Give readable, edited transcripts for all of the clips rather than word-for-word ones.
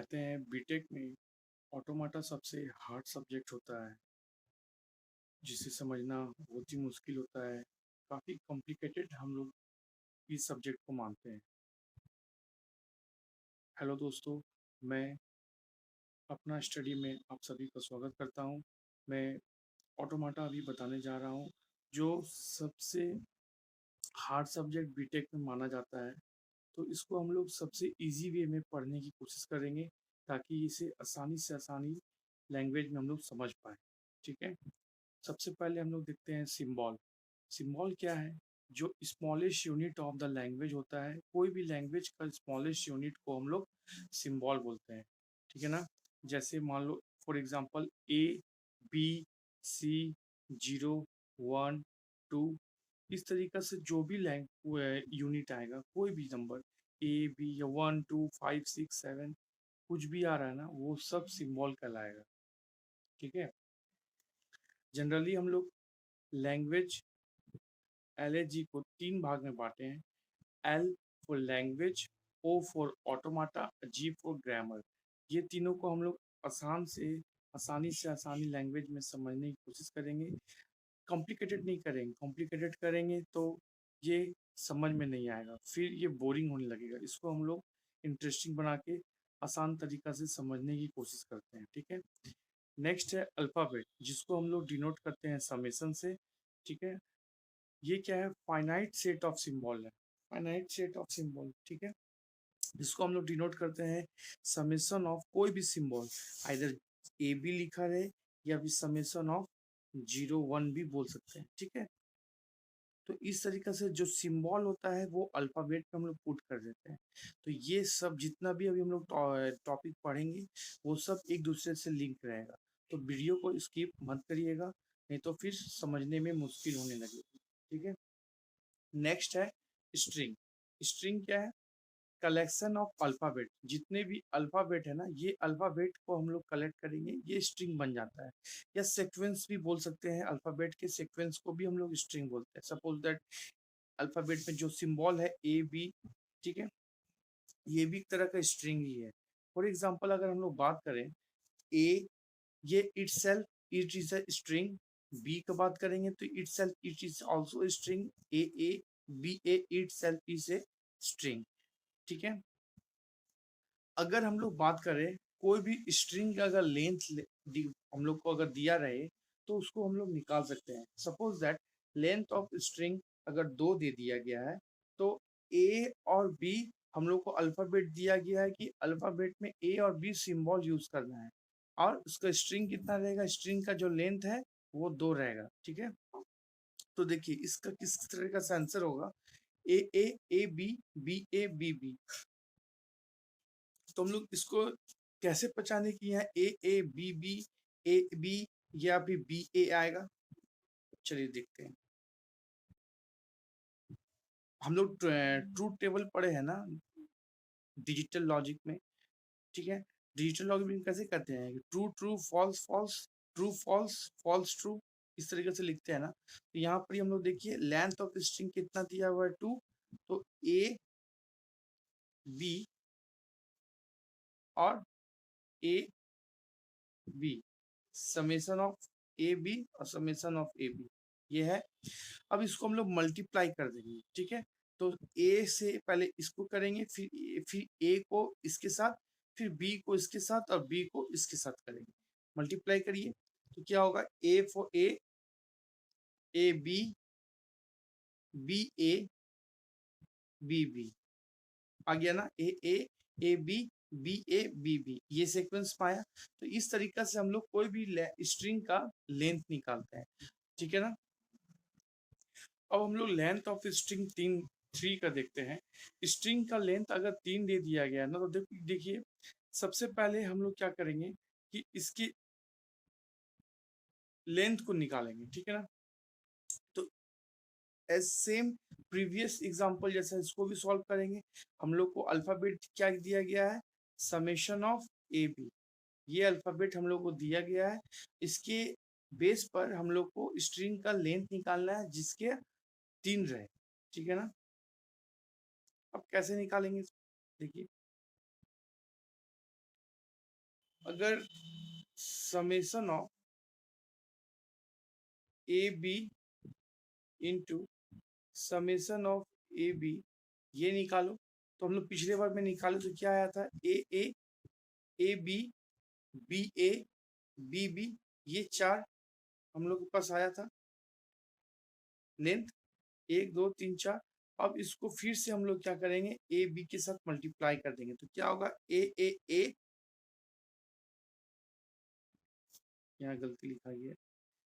कहते हैं बीटेक में ऑटोमाटा सबसे हार्ड सब्जेक्ट होता है, जिसे समझना बहुत ही मुश्किल होता है। काफ़ी कॉम्प्लिकेटेड हम लोग इस सब्जेक्ट को मानते हैं। हेलो दोस्तों, मैं अपना स्टडी में आप सभी का स्वागत करता हूं। मैं ऑटोमाटा अभी बताने जा रहा हूं, जो सबसे हार्ड सब्जेक्ट बीटेक में माना जाता है। तो इसको हम लोग सबसे इजी वे में पढ़ने की कोशिश करेंगे, ताकि इसे आसानी से आसानी लैंग्वेज में हम लोग समझ पाए। ठीक है। सबसे पहले हम लोग देखते हैं सिंबल। सिंबल क्या है? जो smallest unit of the language होता है, कोई भी लैंग्वेज का स्मॉलेस्ट यूनिट को हम लोग सिंबल बोलते हैं। ठीक है ना। जैसे मान लो फॉर एग्जांपल ABC, 0 1 2, इस तरीक़ा से जो भी यूनिट आएगा, कोई भी नंबर A B या 1 2 5 6 7 कुछ भी आ रहा है ना, वो सब सिंबल कहलाएगा। ठीक है। जनरली हम लोग लैंग्वेज LAG को 3 भाग में बांटे हैं। L for language, O for automata, G for grammar. ये तीनों को हम लोग आसानी से आसानी लैंग्वेज में समझने की कोशिश करेंगे। कॉम्प्लिकेटेड नहीं करेंगे। कॉम्प्लिकेटेड करेंगे तो ये समझ में नहीं आएगा, फिर ये बोरिंग होने लगेगा। इसको हम लोग इंटरेस्टिंग बना के आसान तरीक़ा से समझने की कोशिश करते हैं। ठीक है। नेक्स्ट है अल्फ़ाबेट, जिसको हम लोग डिनोट करते हैं समेसन से। ठीक है। ये क्या है? फाइनाइट सेट ऑफ सिंबल है। Finite set of symbol. ठीक है। इसको हम लोग डिनोट करते हैं समेसन ऑफ कोई भी सिंबल, आइदर AB लिखा रहे या फिर समेसन ऑफ 0 1 भी बोल सकते हैं। ठीक है। तो इस तरीक़े से जो सिंबल होता है वो अल्फ़ाबेट में हम लोग पुट कर देते हैं। तो ये सब जितना भी अभी हम लोग टॉपिक पढ़ेंगे, वो सब एक दूसरे से लिंक रहेगा। तो वीडियो को स्किप मत करिएगा, नहीं तो फिर समझने में मुश्किल होने लगेगी। ठीक है। नेक्स्ट है स्ट्रिंग। स्ट्रिंग क्या है? Collection of alphabet. जितने भी अल्फ़ाबेट है ना, ये अल्फ़ाबेट को हम लोग कलेक्ट करेंगे, ये स्ट्रिंग बन जाता है। या सीक्वेंस भी बोल सकते हैं, अल्फ़ाबेट के सीक्वेंस को भी हम लोग स्ट्रिंग बोलते हैं। सपोज दैट अल्फ़ाबेट में जो सिंबल है AB, ठीक है, ये भी एक तरह का स्ट्रिंग ही है। फॉर एग्जांपल अगर हम लोग बात करें A, ये it is a string. B का बात करेंगे तो it is also string. A BA itself is a string. ठीक है। अगर हम लोग बात करें कोई भी स्ट्रिंग का अगर हम लोग को अगर दिया रहे, तो उसको हम लोग निकाल सकते हैं। Suppose that length of string अगर 2 दे दिया गया है, तो A और B हम लोग को अल्फ़ाबेट दिया गया है कि अल्फ़ाबेट में A और B सिंबल यूज करना है, और उसका स्ट्रिंग कितना रहेगा? स्ट्रिंग का जो लेंथ है वो 2 रहेगा। ठीक है। तो देखिए इसका किस तरह का आंसर होगा? AA AB BA BB। तो हम लोग इसको कैसे पहचाने कि यहाँ AABB AB या फिर BA आएगा? चलिए देखते हैं। हम लोग ट्रूथ टेबल पढ़े हैं ना डिजिटल लॉजिक में। ठीक है। डिजिटल लॉजिक में कैसे करते हैं? True true, false false, true false, false true, इस तरीके से लिखते हैं ना। तो यहाँ पर हम लोग देखिए लेंथ ऑफ स्ट्रिंग कितना दिया हुआ है? 2। तो AB और AB, समेसन ऑफ AB और समेसन ऑफ AB ये है। अब इसको हम लोग मल्टीप्लाई कर देंगे। ठीक है। तो A से पहले इसको करेंगे, फिर A को इसके साथ, फिर B को इसके साथ और B को इसके साथ करेंगे। मल्टीप्लाई करिए तो क्या होगा? A for A, AB, BA, BB आ गया ना। AA AB BA BB, ये सीक्वेंस पाया। तो इस तरीका से हम लोग कोई भी स्ट्रिंग का लेंथ निकालते हैं। ठीक है ना। अब हम लोग लेंथ ऑफ स्ट्रिंग 3 का देखते हैं। स्ट्रिंग का लेंथ अगर 3 दे दिया गया ना, तो देखिए सबसे पहले हम लोग क्या करेंगे कि इसकी लेंथ को निकालेंगे। ठीक है ना। तो एज सेम प्रीवियस एग्जांपल जैसा इसको भी सॉल्व करेंगे। हम लोग को अल्फाबेट क्या दिया गया है? Summation of AB। ये अल्फाबेट हम लोग को दिया गया है। इसके बेस पर हम लोग को स्ट्रिंग का लेंथ निकालना है, जिसके 3 रहे। ठीक है ना। अब कैसे निकालेंगे? देखिए अगर summation of A B into summation of A B ये निकालो, तो हम लोग पिछले बार में निकाले तो क्या आया था, A B B A B B, ये चार हम लोग के पास आया था लेंथ, 1 2 3 4। अब इसको फिर से हम लोग क्या करेंगे, ए बी के साथ मल्टीप्लाई कर देंगे, तो क्या होगा, ए, यहाँ गलती लिखा गया,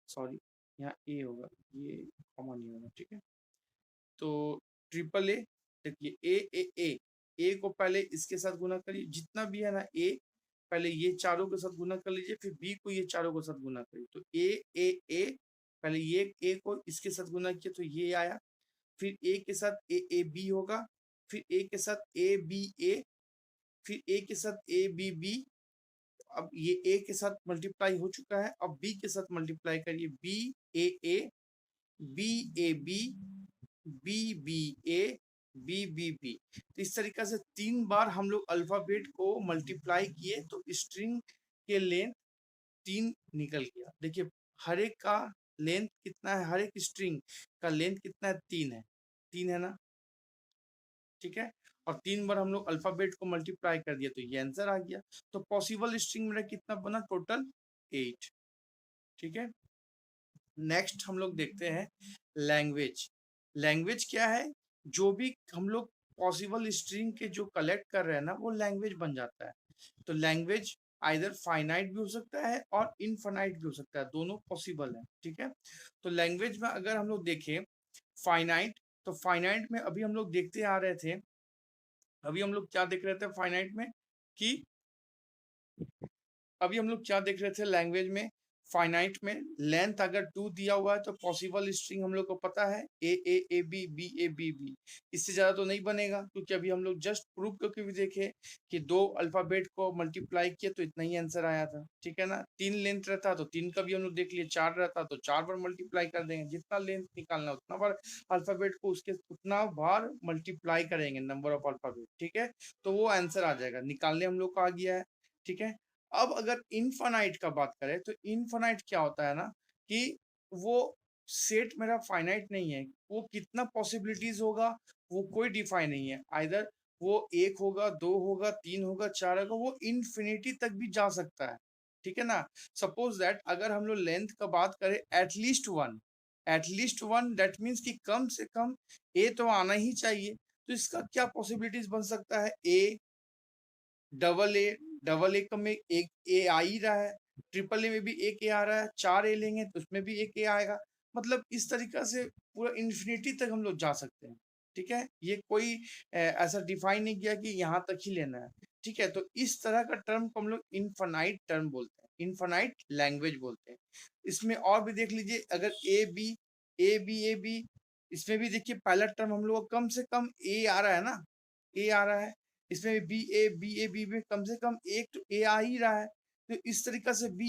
सॉरी, यहाँ ए होगा, ये कॉमन नहीं होगा, ठीक है। तो ट्रिपल ए, देखिए ए को पहले इसके साथ गुना करिए, जितना भी है ना ए, पहले ये चारों के साथ गुना कर लीजिए, फिर बी को ये चारों के साथ गुना करिए, तो ए, पहले ये ए को इसके साथ गुना किया तो ये आया, फिर ए के साथ ए बी होगा, फिर ए के साथ ए बी ए, फिर ए के साथ ए बी बी। अब ये ए के साथ मल्टीप्लाई हो चुका है, अब बी के साथ मल्टीप्लाई करिए, B A B A B B B A B B B. तो इस तरीके से 3 बार हम लोग अल्फाबेट को मल्टीप्लाई किए तो स्ट्रिंग के लेंथ 3 निकल गया। देखिए हर एक का लेंथ कितना है, हर एक स्ट्रिंग का लेंथ कितना है, 3 है, 3 है ना, ठीक है। और 3 बार हम लोग अल्फाबेट को मल्टीप्लाई कर दिया तो ये आंसर आ गया। तो पॉसिबल स्ट्रिंग मेरा कितना बना, टोटल 8, ठीक है। नेक्स्ट हम लोग देखते हैं लैंग्वेज। लैंग्वेज क्या है, जो भी हम लोग पॉसिबल स्ट्रिंग के जो कलेक्ट कर रहे हैं ना, वो लैंग्वेज बन जाता है। तो लैंग्वेज आइदर फाइनाइट भी हो सकता है और इनफाइनाइट भी हो सकता है, दोनों पॉसिबल है, ठीक है। तो लैंग्वेज में अगर हम लोग देखें फाइनाइट, तो फाइनाइट में अभी हम लोग देखते आ रहे थे, अभी हम लोग क्या देख रहे थे फाइनाइट में, कि अभी हम लोग क्या देख रहे थे लैंग्वेज में, फाइनाइट में लेंथ अगर 2 दिया हुआ है तो पॉसिबल स्ट्रिंग हम लोग को पता है A B B A B B, इससे ज्यादा तो नहीं बनेगा, क्योंकि अभी हम लोग जस्ट प्रूव करके भी देखे कि 2 अल्फाबेट को मल्टीप्लाई किए तो इतना ही आंसर आया था, ठीक है ना। 3 लेंथ रहता तो 3 का भी हम लोग देख लिए, 4 रहता तो 4 बार मल्टीप्लाई कर देंगे, जितना लेंथ निकालना उतना बार अल्फाबेट को उसके उतना बार मल्टीप्लाई करेंगे, नंबर ऑफ अल्फाबेट, ठीक है। तो वो आंसर आ जाएगा, निकालने हम लोग को आ गया है, ठीक है। अब अगर इनफाइनाइट का बात करें तो इनफाइनाइट क्या होता है ना, कि वो सेट मेरा फाइनाइट नहीं है, वो कितना पॉसिबिलिटीज होगा वो कोई डिफाइन नहीं है, आइदर वो 1 होगा, 2 होगा, 3 होगा, 4 होगा, वो इन्फिनिटी तक भी जा सकता है, ठीक है ना। सपोज दैट अगर हम लोग लेंथ का बात करें एटलीस्ट वन दैट मीन्स कि कम से कम ए तो आना ही चाहिए। तो इसका क्या पॉसिबिलिटीज बन सकता है, डबल ए में एक ए आ ही रहा है, ट्रिपल ए में भी एक ए आ रहा है, 4 ए लेंगे तो उसमें भी एक ए आएगा, मतलब इस तरीका से पूरा इन्फिनिटी तक हम लोग जा सकते हैं, ठीक है। ये कोई ऐसा डिफाइन नहीं किया कि यहाँ तक ही लेना है, ठीक है। तो इस तरह का टर्म को हम लोग इनफाइनाइट टर्म बोलते हैं, इनफाइनाइट लैंग्वेज बोलते हैं। इसमें और भी देख लीजिए, अगर ए बी, इसमें भी देखिए पहला टर्म हम लोग कम से कम ए आ रहा है ना, ए आ रहा है, इसमें बी ए बी में कम से कम एक तो ए आ ही रहा है। तो इस तरीका से बी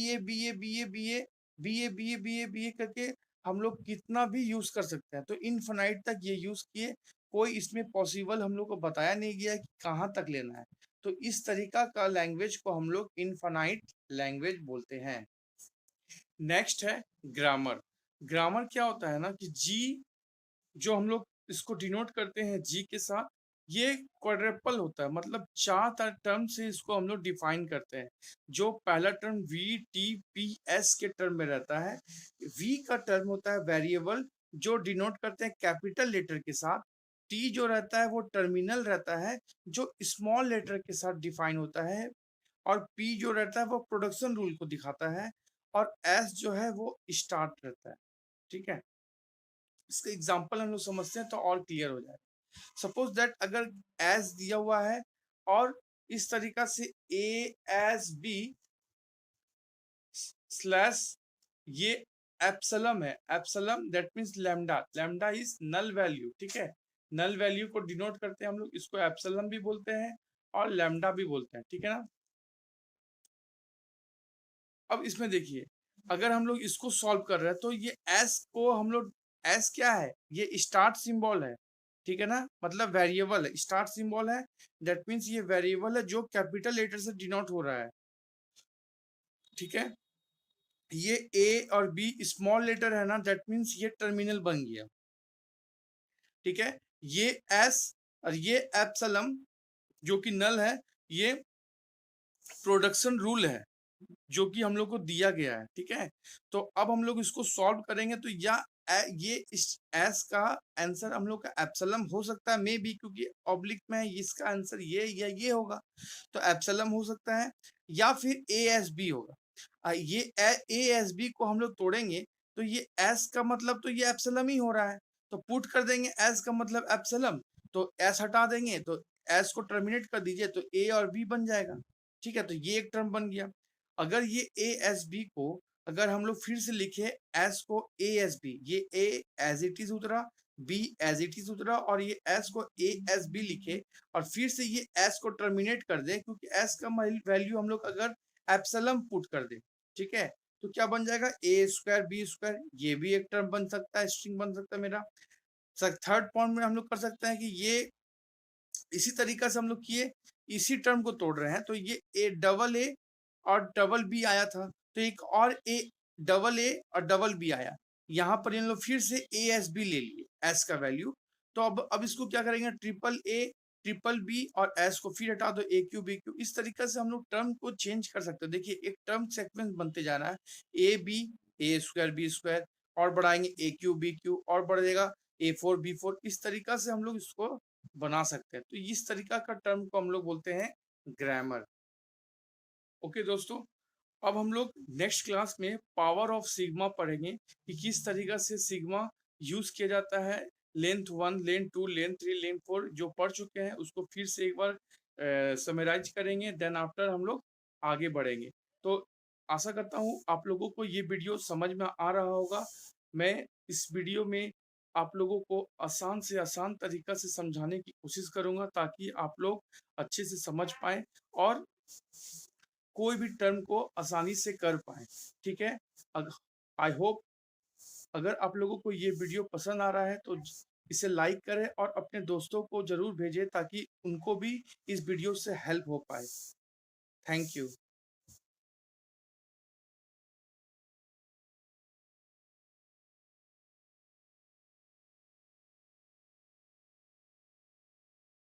ए करके हम लोग कितना भी यूज कर सकते हैं, तो इनफाइनाइट तक ये यूज किए, कोई इसमें पॉसिबल हम लोग को बताया नहीं गया कि कहाँ तक लेना है। तो इस तरीका का लैंग्वेज को हम लोग इनफाइनाइट लैंग्वेज बोलते हैं। नेक्स्ट है ग्रामर। ग्रामर क्या होता है ना, कि जी जो हम लोग इसको डिनोट करते हैं जी के साथ, ये क्वाड्रेपल होता है, मतलब 4 टर्म से इसको हम लोग डिफाइन करते हैं। जो पहला term we T P S के टर्म में रहता है, वी का टर्म होता है वेरिएबल जो डिनोट करते हैं कैपिटल लेटर के साथ, टी जो रहता है वो टर्मिनल रहता है जो स्मॉल लेटर के साथ डिफाइन होता है, और पी जो रहता है वो प्रोडक्शन रूल को दिखाता है, और एस जो है वो स्टार्ट रहता है, ठीक है। इसका एग्जाम्पल हम लोग समझते हैं तो और क्लियर हो जाएगा। सपोज दैट अगर एस दिया हुआ है और इस तरीका से ए एस बी स्लैश ये एप्सलम है, epsilon that means lambda, lambda is null value, ठीक है। नल वैल्यू को डिनोट करते हैं हम लोग, इसको एप्सलम भी बोलते हैं और लैम्डा भी बोलते हैं, ठीक है ना। अब इसमें देखिए, अगर हम लोग इसको सॉल्व कर रहे हैं तो ये एस को हम लोग, एस क्या है, ये स्टार्ट सिंबल है, ठीक है ना, मतलब वेरिएबल है, स्टार्ट सिंबल है, दैट मीन्स ये वेरिएबल है जो कैपिटल लेटर से डिनोट हो रहा है। ठीक है। ये ए और बी स्मॉल लेटर है ना, दैट मीन्स ये टर्मिनल बन गया। ठीक है। ये एस और ये एप्सलम जो कि नल है, ये प्रोडक्शन रूल है जो कि हम लोग को दिया गया है। ठीक है। तो अब हम लोग इसको सॉल्व करेंगे, तो ये इस एस का आंसर हम लोग का एप्सलम हो सकता है, मे बी, क्योंकि ऑब्लिक में है, इसका आंसर ये या ये होगा, तो एप्सलम हो सकता है, या फिर ए एस बी होगा। ये ए एस बी को हम लोग तोड़ेंगे, तो ये एस का मतलब तो ये एप्सलम ही हो रहा है, तो पुट कर देंगे एस का मतलब एप्सलम, तो एस हटा देंगे, तो एस को टर्मिनेट कर दीजिए, तो ए और बी बन जाएगा। ठीक है। तो ये एक टर्म बन गया। अगर ये ए एस बी को अगर हम लोग फिर से लिखे एस को ए एस बी, ये ए एज इट इज उतरा, बी एज इट इज उतरा, और ये एस को ए एस बी लिखे, और फिर से ये एस को टर्मिनेट कर दे, क्योंकि एस का वैल्यू हम लोग अगर एप्सलम पुट कर दे, ठीक है, तो क्या बन जाएगा, ए स्क्वायर बी स्क्वायर। ये भी एक टर्म बन सकता है, स्ट्रिंग बन सकता है मेरा। थर्ड पॉइंट में हम लोग कर सकते हैं कि ये इसी तरीका से हम लोग किए, इसी टर्म को तोड़ रहे हैं, तो ये ए और डबल बी आया था, तो एक और डबल ए और डबल बी आया। यहाँ पर इन लोग फिर से ए एस बी ले लिए, एस का वैल्यू। तो अब इसको क्या करेंगे, ट्रिपल ए ट्रिपल बी और एस को फिर हटा दो, ए क्यू बी क्यू। इस तरीके से हम लोग टर्म को चेंज कर सकते हैं। देखिए एक टर्म सेक्वेंस बनते जा रहा है, A B, A square B square, और बढ़ाएंगे ए क्यू बी क्यू, और बढ़ेगा ए फोर बी फोर। इस तरीका से हम लोग इसको बना सकते हैं। तो इस तरीका का टर्म को हम लोग बोलते हैं ग्रामर। ओके दोस्तों, अब हम लोग नेक्स्ट क्लास में पावर ऑफ सिग्मा पढ़ेंगे कि किस तरीका से सिग्मा यूज किया जाता है। लेंथ 1, लेंथ 2, लेंथ 3, लेंथ 4 जो पढ़ चुके हैं उसको फिर से एक बार समराइज करेंगे, देन आफ्टर हम लोग आगे बढ़ेंगे। तो आशा करता हूँ आप लोगों को ये वीडियो समझ में आ रहा होगा। मैं इस वीडियो में आप लोगों को आसान से आसान तरीका से समझाने की कोशिश करूंगा, ताकि आप लोग अच्छे से समझ पाएं और कोई भी टर्म को आसानी से कर पाए। ठीक है। आई होप अगर आप लोगों को ये वीडियो पसंद आ रहा है तो इसे लाइक करें और अपने दोस्तों को जरूर भेजें, ताकि उनको भी इस वीडियो से हेल्प हो पाए। Thank you.